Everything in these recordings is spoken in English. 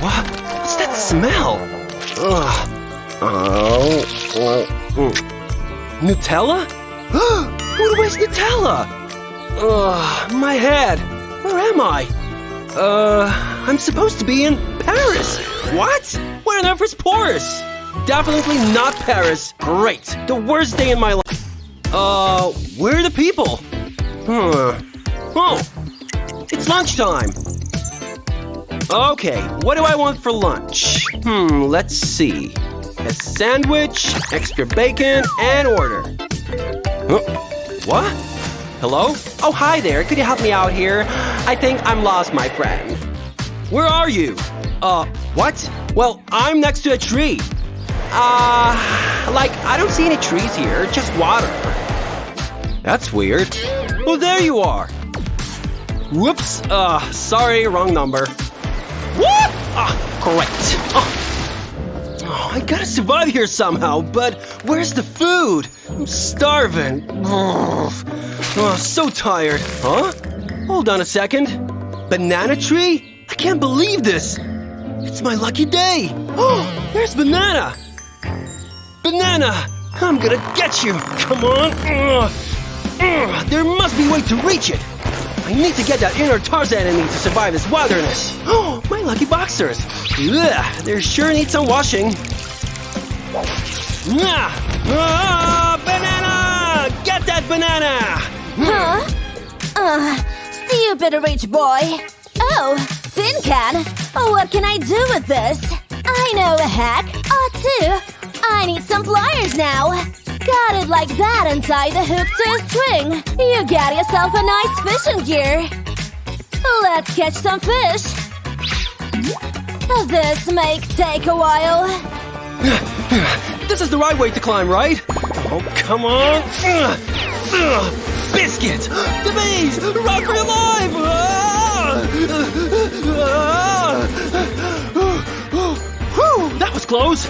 What? What's that smell? Nutella? Who wastes Nutella? My head. Where am I? I'm supposed to be in Paris. What? Where on earth is Paris? Definitely not Paris. Great. The worst day in my life. Where are the people? Oh, it's lunchtime. Okay, what do I want for lunch? Let's see. A sandwich, extra bacon, and order. What? Hello? Oh, hi there. Could you help me out here? I think I'm lost, my friend. Where are you? What? Well, I'm next to a tree. I don't see any trees here, just water. That's weird. Oh, there you are. Whoops. Sorry, wrong number. What? Great. I gotta survive here somehow, but where's the food? I'm starving. So tired. Huh? Hold on a second. Banana tree? I can't believe this. It's my lucky day. Oh, there's Banana. Banana, I'm gonna get you. Come on. There must be a way to reach it. I need to get that inner Tarzan in me to survive this wilderness. Oh, my lucky boxers. Ugh, they sure need some washing. Banana! Get that banana! Stupid rich boy. Oh, tin can. What can I do with this? I know a hack. Two. I need some pliers now. Got it like that and tie the hook to a string. You got yourself a nice fishing gear. Let's catch some fish. This may take a while. This is the right way to climb, right? Oh, come on. Biscuit! The bees! Run for your life! Whew, that was close.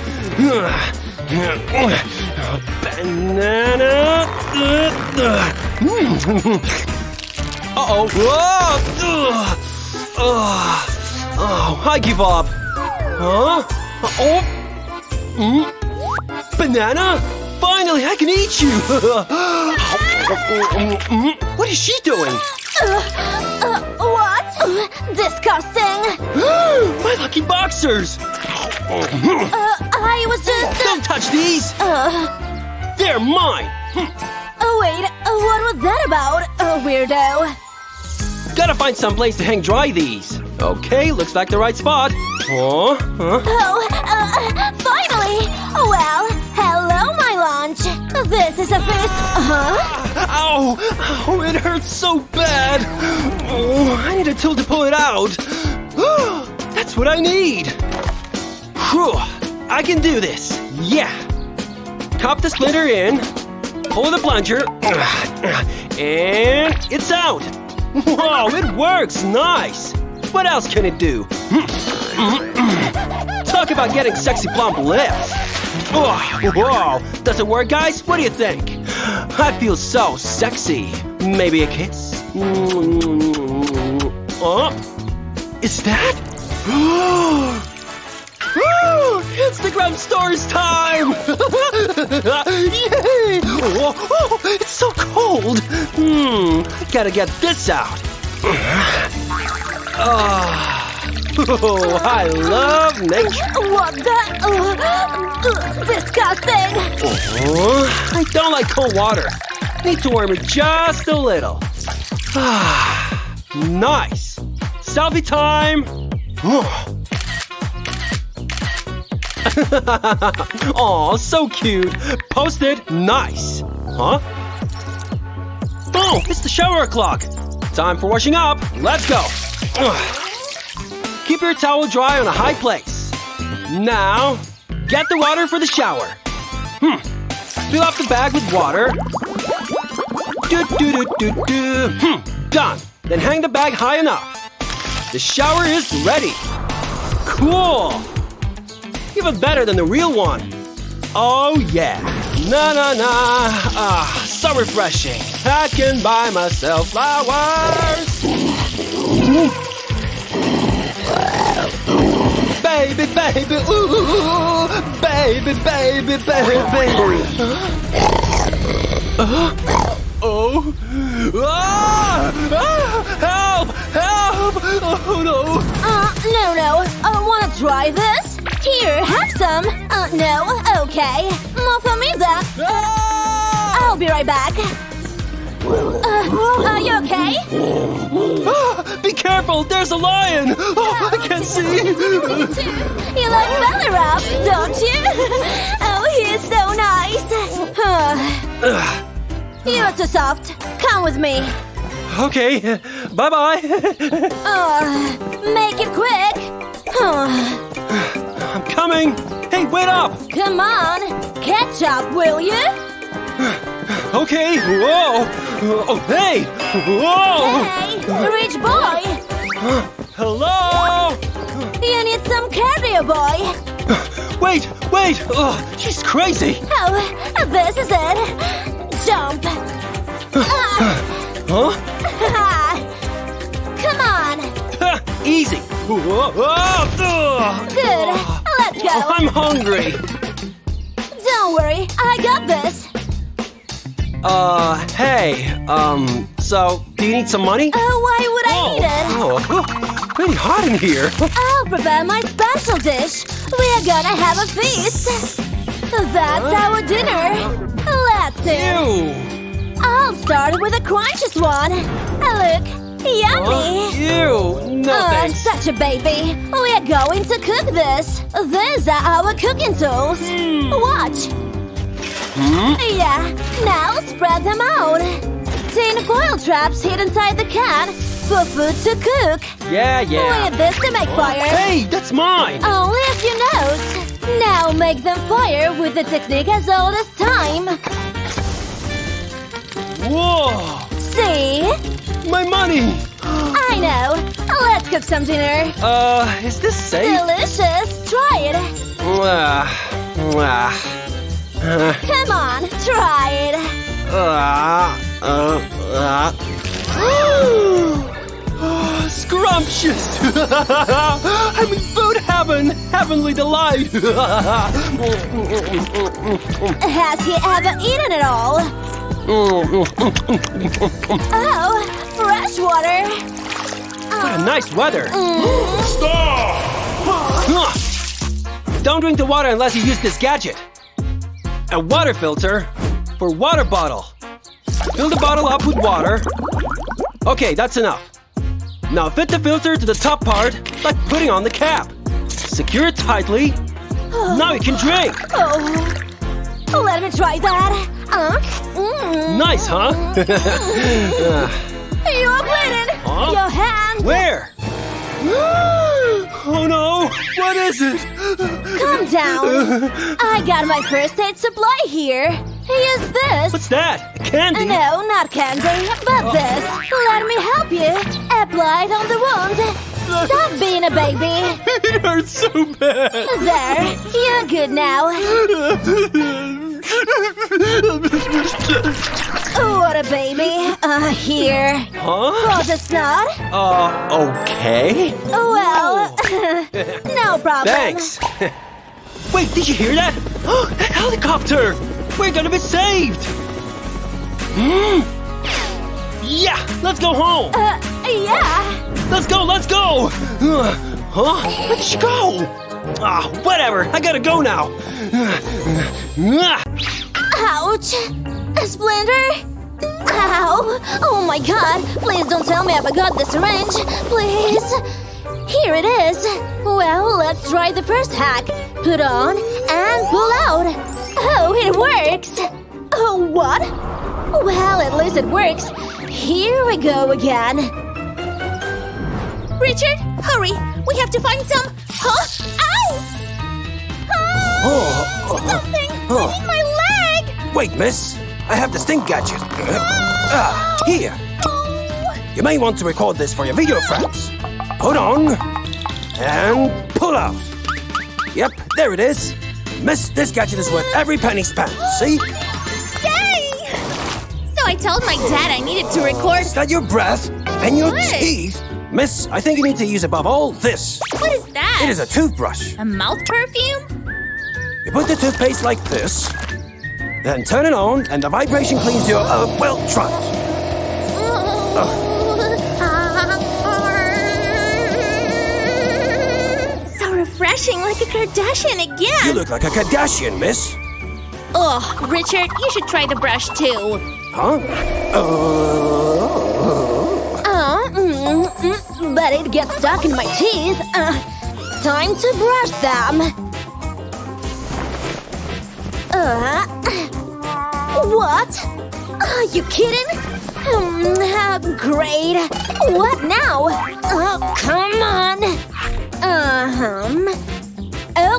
Banana. Uh-oh. Oh, I give up. Huh? Banana? Finally, I can eat you. What is she doing? What? Disgusting. My lucky boxers. I was just… Don't touch these. They're mine. Wait, what was that about, weirdo? Gotta find some place to hang dry these. Okay, looks like the right spot. Oh, finally! Well, hello, my lunch. This is a feast. Ow! Oh, it hurts so bad. Oh, I need a tool to pull it out. That's what I need. Whew, I can do this. Yeah. Cup the splinter in. Pull the plunger. And it's out. Wow, it works. Nice. What else can it do? Talk about getting sexy plump lips. Whoa. Does it work, guys? What do you think? I feel so sexy. Maybe a kiss? Is that? Instagram stories time! Yay! Oh, it's so cold. I gotta get this out. Oh, I love nature. What the… disgusting! I don't like cold water. Need to warm it just a little. Nice. Selfie time. Aw, so cute. Post it. Nice. Huh? Oh, it's the shower clock. Time for washing up. Let's go. Keep your towel dry on a high place. Now, get the water for the shower. Fill up the bag with water. Done. Then hang the bag high enough. The shower is ready. Cool. Even better than the real one. Oh yeah. So refreshing. I can buy myself flowers. baby, ooh, baby, baby, baby. Oh, help, help! Oh no! No. I wanna try this. Here, have some. No, okay. More for me then. I'll be right back. Are you okay? Be careful! There's a lion! Oh, I can't see! You like belly rub, don't you? Oh, he's so nice. You're too soft. Come with me. Okay, bye-bye. Make it quick. I'm coming! Hey, wait up! Come on. Catch up, will you? Okay, whoa! Oh, hey! Whoa! Hey, rich boy. Hello! You need some cardio, boy. Wait! She's crazy! Oh, this is it. Jump. Huh? Come on. Easy! Good. Let's go. I'm hungry! Don't worry. I got this. Hey, so, do you need some money? Why would I need it? Pretty hot in here. I'll prepare my special dish. We're gonna have a feast. That's our dinner. Let's see. Ew! I'll start with the crunchiest one. Look, yummy. Ew! No thanks. Such a baby. We're going to cook this. These are our cooking tools. Watch. Yeah, now spread them out. Tin foil traps hid inside the can for food to cook. Yeah. With this to make fire. Hey, that's mine! Only a few notes. Now make them fire with the technique as old as time. Whoa! See? My money! I know. Let's cook some dinner. Is this safe? Delicious. Try it. Come on, try it. Scrumptious! I'm in food heaven! Heavenly delight! Has he ever eaten it all? Oh, fresh water. What a nice weather! Stop! Don't drink the water unless you use this gadget. A water filter for water bottle. Fill the bottle up with water. Okay, that's enough. Now fit the filter to the top part, like putting on the cap. Secure it tightly. Now you can drink. Oh, let me try that. Nice, huh? You're bleeding. Huh? Your hand. Where? Oh no! What is it? Calm down. I got my first aid supply here. Use this. What's that? Candy? No, not candy, but this. Let me help you. Apply it on the wound. Stop being a baby. It hurts so bad. There. You're good now. What a baby. Here. Huh? For the snot. Okay. Well, no problem. Thanks. Wait, did you hear that? A helicopter! We're gonna be saved! Yeah! Let's go home! Yeah. Let's go! Huh? Where did she go? Whatever. I gotta go now. Ouch. A splinter? Ow. Oh my god. Please don't tell me I forgot the syringe. Please. Here it is. Well, let's try the first hack. Put on and pull out. Oh, it works. Oh, what? Well, at least it works. Here we go again. Richard, hurry. We have to find some… Huh? Ow! Something! I need my leg! Wait, miss. I have the stink gadget. Here. You may want to record this for your video friends. Put on. And pull out. Yep, there it is. Miss, this gadget is worth every penny spent. See? Yay! So I told my dad I needed to record… Is that your breath? And your What? teeth? Miss, I think you need to use above all this. What is that? It is a toothbrush. A mouth perfume? You put the toothpaste like this, then turn it on, and the vibration cleans your, well, trunk. So refreshing, like a Kardashian again. You look like a Kardashian, miss. Ugh, Richard, you should try the brush too. Huh? But it gets stuck in my teeth. Time to brush them. What? Are you kidding? Great. What now? Oh, come on.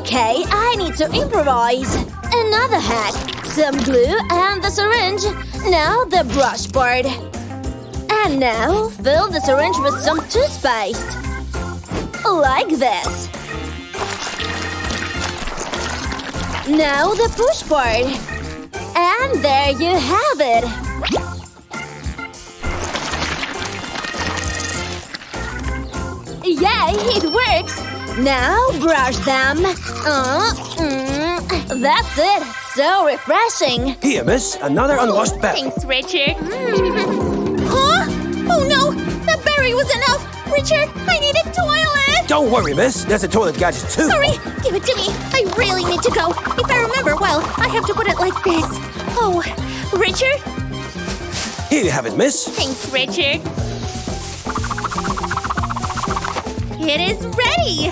Okay, I need to improvise. Another hack. Some glue and the syringe. Now the brush part. And now, fill the syringe with some toothpaste. Like this. Now the push part. And there you have it. Yay, it works! Now brush them. That's it. So refreshing. Here, miss, another unwashed bag. Thanks, Richard. Huh? Oh no! The berry was enough! Richard, I need a toilet! Don't worry, miss. There's a toilet gadget too. Sorry, give it to me. I really need to go. If I remember well, I have to put it like this. Oh, Richard? Here you have it, miss. Thanks, Richard. It is ready!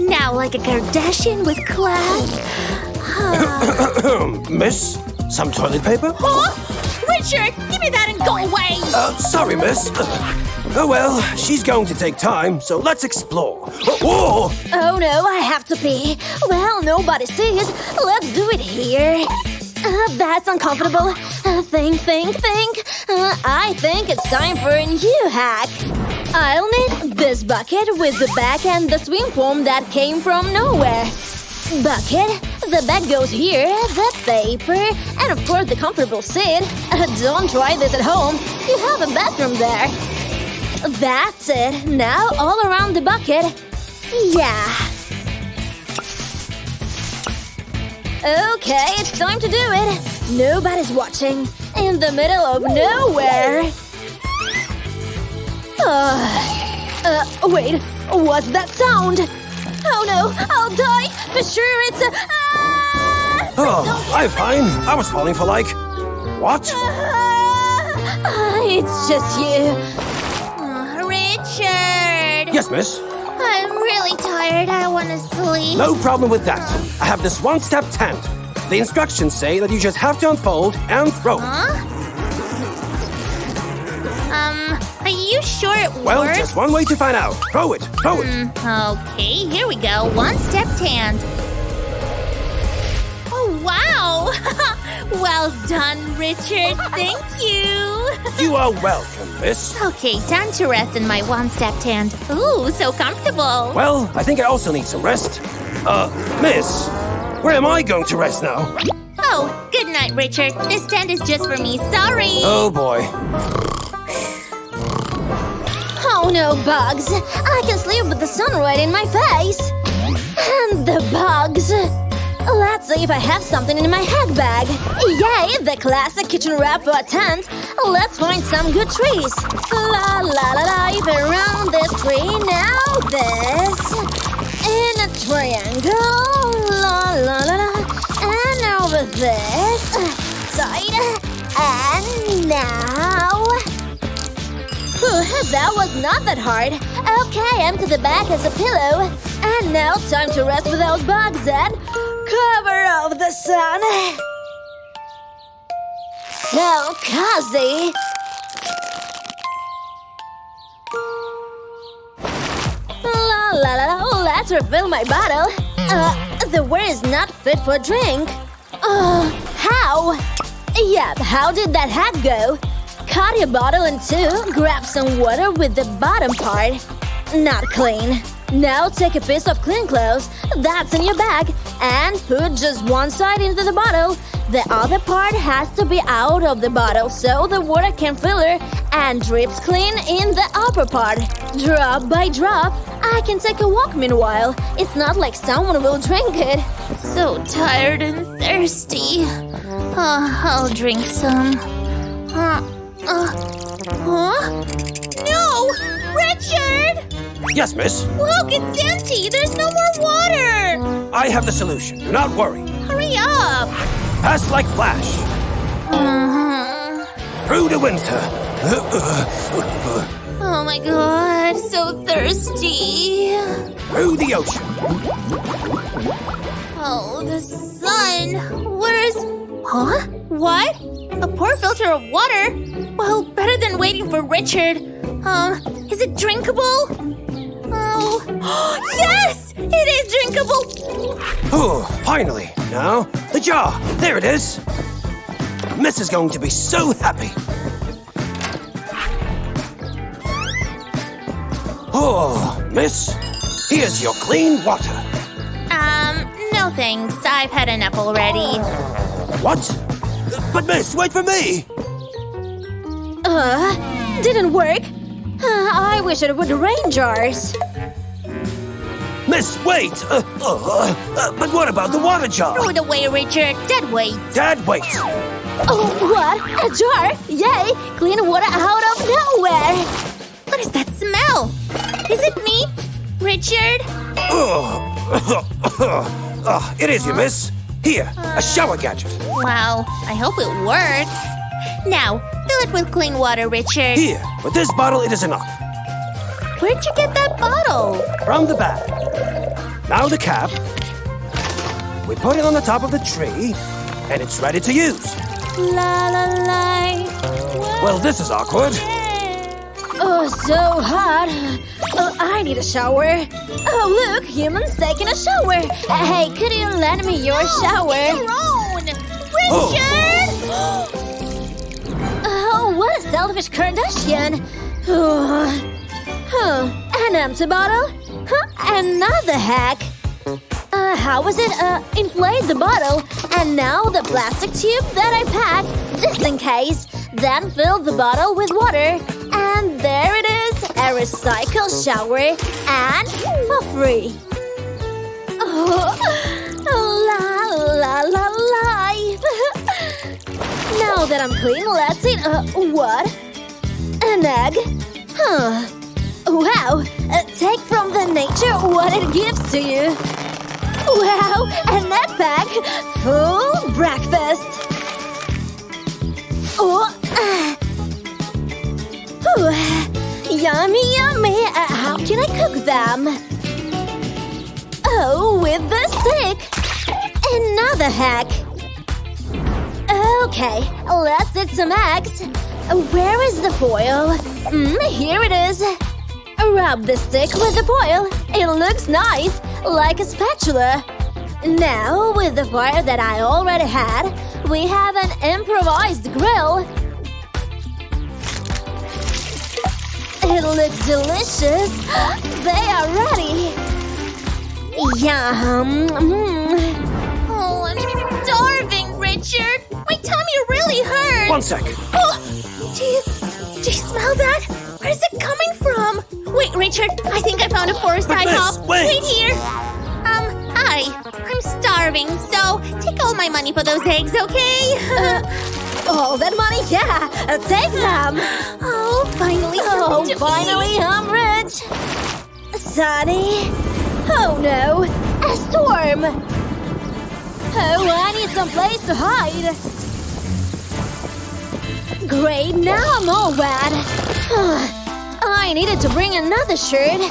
Now like a Kardashian with class. Miss, some toilet paper? Huh? Richard, give me that and go away! Sorry, miss. Oh well, she's going to take time, so let's explore. Whoa! Oh no, I have to pee. Well, nobody sees. Let's do it here. That's uncomfortable. Think. I think it's time for a new hack. I'll need this bucket with the bag and the swim foam that came from nowhere. Bucket, the bag goes here, the paper, and of course the comfortable seat. Don't try this at home. You have a bathroom there. That's it. Now all around the bucket. Yeah. Okay, it's time to do it. Nobody's watching. In the middle of nowhere. Wait. What's that sound? Oh no, I'll die. For sure it's a… Oh, I'm fine. I was falling for like… What? It's just you. Richard! Yes, miss? I'm really tired. I want to sleep. No problem with that. I have this one-step tent. The instructions say that you just have to unfold and throw it. Huh? Are you sure it works? Well, just one way to find out. Throw it. Throw it. Okay, here we go. One-step tent. Oh, wow! Well done, Richard. Thank you. You are welcome, miss. Okay, time to rest in my one-step tent. Ooh, so comfortable. Well, I think I also need some rest. Miss, where am I going to rest now? Oh, good night, Richard. This tent is just for me. Sorry. Oh, boy. Oh no, bugs. I can sleep with the sun right in my face. And the bugs. Let's see if I have something in my hack bag. Yay, the classic kitchen wrap for a tent. Let's find some good trees. La la la la, around this tree. Now this. In a triangle. La la la la. And over this side. And now… that was not that hard. Okay, empty the bag as a pillow. And now time to rest without bugs and cover of the sun. So cozy. La la la la, let's refill my bottle. The water is not fit for drink. How? Yep, how did that hack go? Cut your bottle in two, grab some water with the bottom part. Not clean. Now take a piece of clean clothes that's in your bag and put just one side into the bottle. The other part has to be out of the bottle so the water can fill it and drips clean in the upper part. Drop by drop, I can take a walk meanwhile. It's not like someone will drink it. So tired and thirsty. I'll drink some. Huh? No! Richard! Yes, miss. Look, it's empty! There's no more water! I have the solution. Do not worry. Hurry up! Fast like flash. Through the winter. Oh my god, so thirsty. Through the ocean. Oh, the sun. Where's... Huh? What? A poor filter of water? Well, better than waiting for Richard. Is it drinkable? Oh, yes! It is drinkable! Oh, finally. Now, the jar. There it is. Miss is going to be so happy. Oh, miss, here's your clean water. No thanks. I've had enough already. What? But miss, wait for me. Didn't work. I wish it would rain jars. Miss, wait. But what about the water jar? Throw it away, Richard. Dead weight. Dad, wait. Oh, what? A jar? Yay! Clean water out of nowhere! What is that smell? Is it me? Richard? It is you, miss. Here, a shower gadget. Wow, I hope it works. Now, fill it with clean water, Richard. Here, with this bottle it is enough. Where'd you get that bottle? From the bag. Now the cap. We put it on the top of the tree, and it's ready to use. La la la. Well, this is awkward. Oh, so hot. Oh, I need a shower. Oh, look, humans taking a shower. Hey, could you lend me your shower? Your own. Richard! Oh, what a selfish Kardashian. An empty bottle? Another hack. How was it? Inflate the bottle, and now the plastic tube that I packed, just in case. Then fill the bottle with water, and there it is, a recycled shower, and for free. Oh, la la la life. Now that I'm clean, let's eat. What? An egg? Huh. Wow. Take from the nature what it gives to you. Wow, an egg pack! Full breakfast! Oh! Yummy, yummy! How can I cook them? Oh, with the stick! Another hack! Okay, let's eat some eggs. Where is the foil? Here it is. Rub the stick with the foil. It looks nice, like a spatula. Now, with the fire that I already had, we have an improvised grill. It looks delicious. They are ready. Yum. Oh, I'm starving, Richard. My tummy really hurts. 1 sec. Oh, do you smell that? Where's it coming from? Wait, Richard, I think I found a forest IHOP. Wait here. Hi. I'm starving, so take all my money for those eggs, okay? All that money? Yeah, take them. Oh, finally Oh, something to finally eat. I'm rich. Sunny. Oh no, a storm. Oh, I need some place to hide. Great, now I'm all wet. I needed to bring another shirt.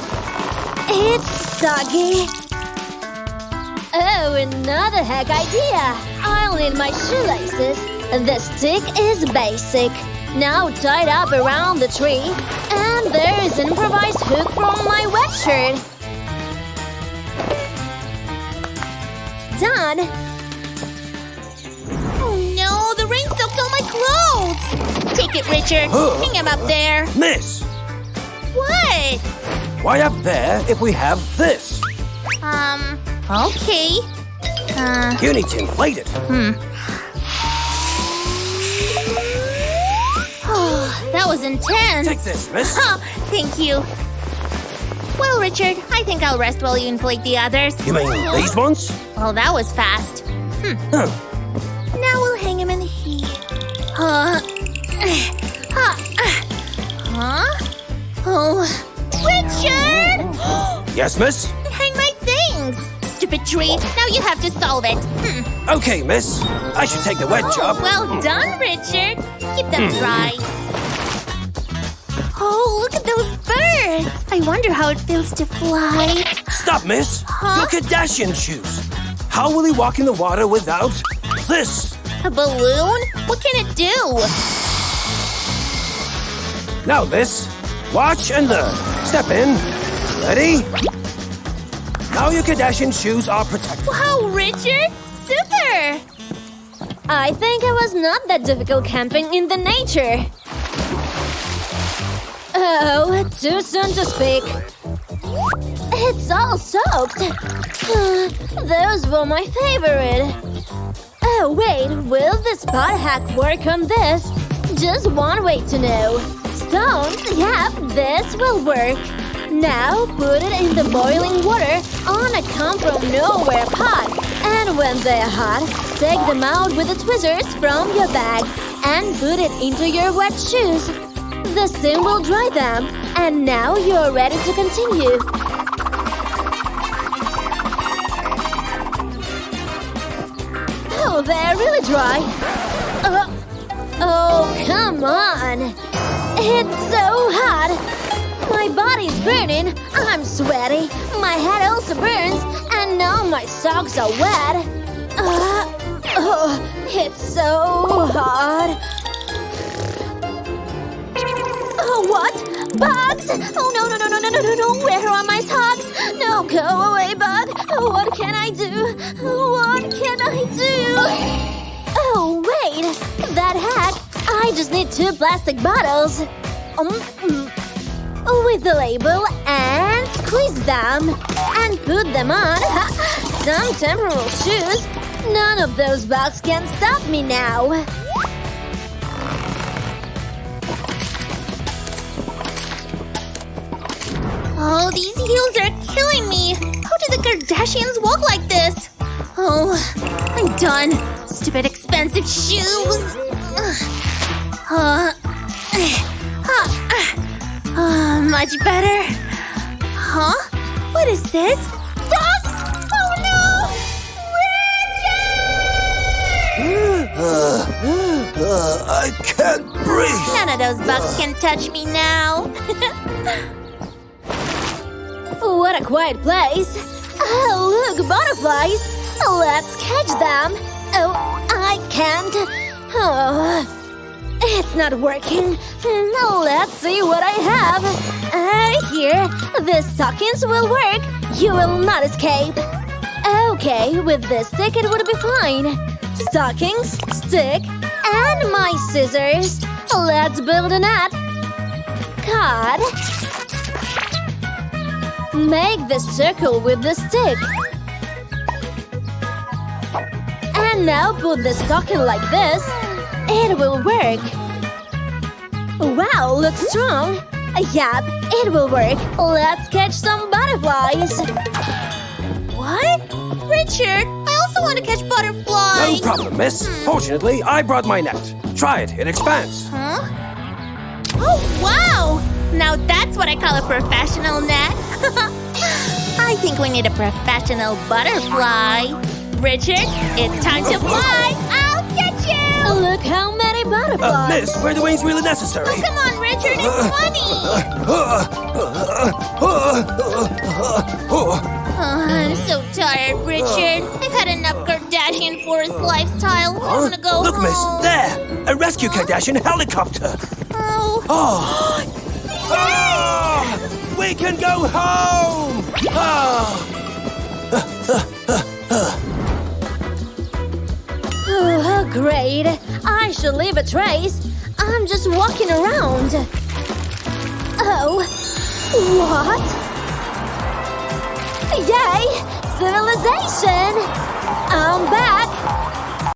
It's soggy. Oh, another hack idea. I'll need my shoelaces. The stick is basic. Now tied up around the tree. And there is an improvised hook from my wet shirt. Done. Oh no, the rain soaked all my clothes. Take it, Richard. Hang him up there. Miss, What? why up there if we have this? Okay. You need to inflate it. That was intense. Take this, miss. Huh, thank you. Richard. I think I'll rest while you inflate the others. You mean these ones? Well, that was fast. Now we'll hang him in here. Huh? Oh, Richard! Yes, miss? Hang my things! Stupid tree, now you have to solve it. Okay, miss. I should take the wet job. Well done, Richard. Keep them dry. Oh, look at those birds! I wonder how it feels to fly. Stop, miss. Your Kardashian shoes. How will he walk in the water without this? A balloon? What can it do? Now, miss. Watch and learn. Step in. Ready? Now your Kardashian shoes are protected. Wow, Richard! Super! I think it was not that difficult camping in the nature. Oh, too soon to speak. It's all soaked. Those were my favorite. Oh, wait, will the spot hack work on this? Just one way to know. Stones, yep, this will work. Now put it in the boiling water on a come-from-nowhere pot. And when they're hot, take them out with the tweezers from your bag and put it into your wet shoes. The steam will dry them, and now you're ready to continue. Oh, they're really dry. Oh, come on. It's so hot. My body's burning. I'm sweaty. My head also burns, and now my socks are wet. It's so hot. Oh, what? Bugs? Oh, no. Where are my socks? No, go away, bug. What can I do? What can I do? Oh, wait. That hack. I just need 2 plastic bottles. With the label and squeeze them. And put them on. Some temporal shoes. None of those bugs can stop me now. Oh, these heels are killing me. How do the Kardashians walk like this? Oh, I'm done. Stupid expensive shoes. Much better. Huh? What is this? Dogs? Oh no! Richard! I can't breathe. None of those bugs can touch me now. What a quiet place. Oh, look, butterflies. Let's catch them. Oh, I can't. Oh, it's not working. Let's see what I have. Here, the stockings will work. You will not escape. Okay, with this stick it would be fine. Stockings, stick, and my scissors. Let's build a net. Cut. Make the circle with the stick. And now put the stocking like this. It will work. Wow, looks strong. Yep, it will work. Let's catch some butterflies. What? Richard, I also want to catch butterflies. No problem, miss. Fortunately, I brought my net. Try it. It expands. Huh? Oh, wow! Now that's what I call a professional net. I think we need a professional butterfly. Richard, it's time to fly. I'll get you! Look how many butterflies. Miss, were the wings really necessary? Oh, come on, Richard, it's funny! I'm so tired, Richard. I've had enough Kardashian forest lifestyle. I want to go Look, home. miss, there! A rescue Kardashian helicopter! Oh. Oh! We can go home! Oh, great. I should leave a trace. I'm just walking around. Oh. What? Yay! Civilization! I'm back!